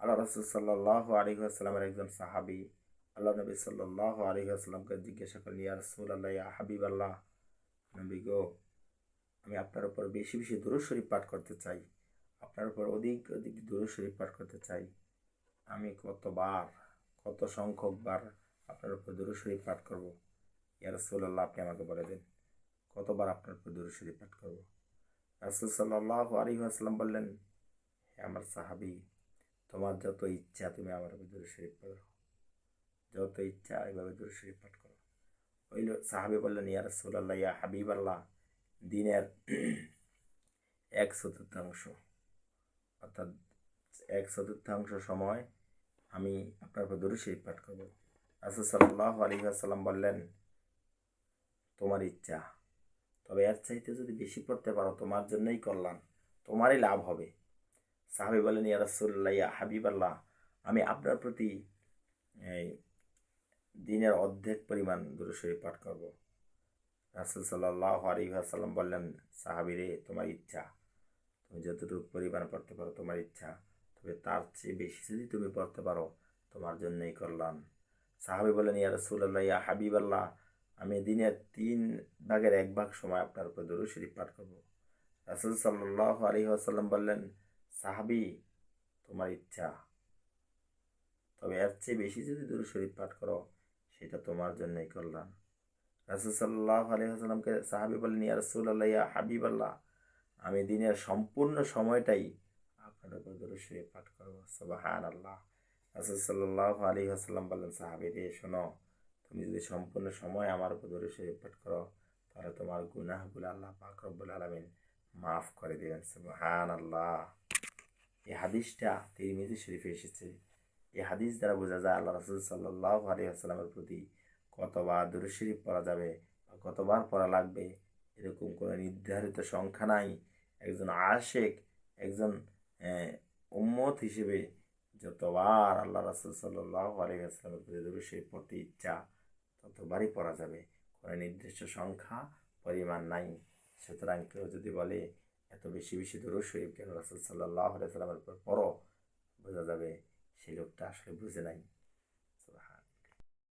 আল্লাহ রাসূল সাল্লাল্লাহু আলাইহি ওয়াসাল্লামের একজন সাহাবী আল্লাহ নবী সাল্লাল্লাহু আলাইহি ওয়াসাল্লামকে জিজ্ঞাসা করলেন, ইয়া রাসূলুল্লাহ, ইয়া হাবিবাল্লাহ, নবী গো, আমি আপনার উপর বেশি বেশি দুরূদ শরীফ পাঠ করতে চাই, আপনার উপর অধিক অধিক দুরূদ শরীফ পাঠ করতে চাই। আমি কতবার, কত সংখ্যক বার আপনার উপর দুরূদ শরীফ পাঠ করব? ইয়া রাসূলুল্লাহ, আপনি আমাকে বলে দেন কতবার আপনার উপর দুরূদ শরীফ পাঠ করব। রাসূল সাল্লাল্লাহু আলাইহি ওয়াসাল্লাম বললেন, হে আমার সাহাবী, তোমার যত ইচ্ছা তুমি আমার উপর দুরূদ শরীফ পড়ো, যত ইচ্ছা এইভাবে দুরূদ শরীফ পাঠ করো। ওই সাহাবী বললেন, ইয়া রাসূলুল্লাহ, ইয়া হাবিবাল্লাহ, দিনের 1/4 অর্থাৎ 1/4 সময় আমি আপনার উপর দুরূদ শরীফ পাঠ করব। রাসূল সাল্লাল্লাহু আলাইহি ওয়াসাল্লাম বললেন, তোমার ইচ্ছা, তবে এর চাইতে যদি বেশি পড়তে পারো তোমার জন্যই কল্যাণ, তোমারই লাভ হবে। সাহাবী বলেন, ইয়া রাসূলুল্লাহ, ইয়া হাবিবাল্লাহ, আমি আপনার প্রতি এই দিনের অর্ধেক পরিমাণ দুরূদ শরীফ পাঠ করব। রাসূল সাল্লাল্লাহু আলাইহি ওয়াসাল্লাম বললেন, সাহাবী রে, তোমার ইচ্ছা, তুমি যতটুকু পরিমাণ পড়তে পারো তোমার ইচ্ছা, তবে তার চেয়ে বেশি যদি তুমি পড়তে পারো তোমার জন্যই কল্যাণ। সাহাবী বলেন, ইয়া রাসূলুল্লাহ, ইয়া হাবিবাল্লাহ, আমি দিনের 3/1 সময় আপনার উপর দুরূদ শরীফ পাঠ করব। রাসূল সাল্লাল্লাহু আলাইহি ওয়াসাল্লাম বললেন, সাহাবী, তোমার ইচ্ছা, তবে এর চেয়ে বেশি যদি দুরূদ শরীফ পাঠ করো সেটা তোমার জন্যই কল্যাণ। রাসূল সাল্লাল্লাহু আলাইহি ওয়াসাল্লামকে সাহাবী বললেন, ইয়া রাসূলুল্লাহ, ইয়া হাবিবাল্লাহ, আমি দিনের সম্পূর্ণ সময়টাই আপনার উপর দরুদ শরীফ পাঠ করব। সুবহানাল্লাহ। রাসূল সাল্লাল্লাহু আলাইহি ওয়াসাল্লাম বললেন, সাহাবী রে, শোনো, তুমি যদি সম্পূর্ণ সময় আমার উপর দরুদ শরীফ পাঠ করো তাহলে তোমার গুনাহগুলো আল্লাহ পাক রব্বুল আলামিন মাফ করে দিবেন। সুবহানাল্লাহ। এই হাদিসটা তিরমিজি শরীফে এসেছে। এই হাদিস দ্বারা বোঝা যায় আল্লাহ রাসূল সাল্লাল্লাহু আলাইহি ওয়াসাল্লামের প্রতি কতবার দরুদ শরীফ পড়া যাবে বা কতবার পড়া লাগবে এরকম কোনো নির্ধারিত সংখ্যা নাই। একজন আশিক, একজন উম্মত হিসেবে যতবার আল্লাহ রাসূল সাল্লাল্লাহু আলাইহি ওয়াসাল্লামের প্রতি দরুদ শরীফ পড়তে ইচ্ছা ততবারই পড়া যাবে, কোনো নির্দিষ্ট সংখ্যা পরিমাণ নাই। সুতরাং কেউ যদি বলে এত বেশি বেশি দরুদ শরীফ কেন রাসূল সাল্লাল্লাহু আলাইহি ওয়াসাল্লামের উপর পড়ো, বোঝা যাবে সেই লোকটা আসলে বুঝে নাই।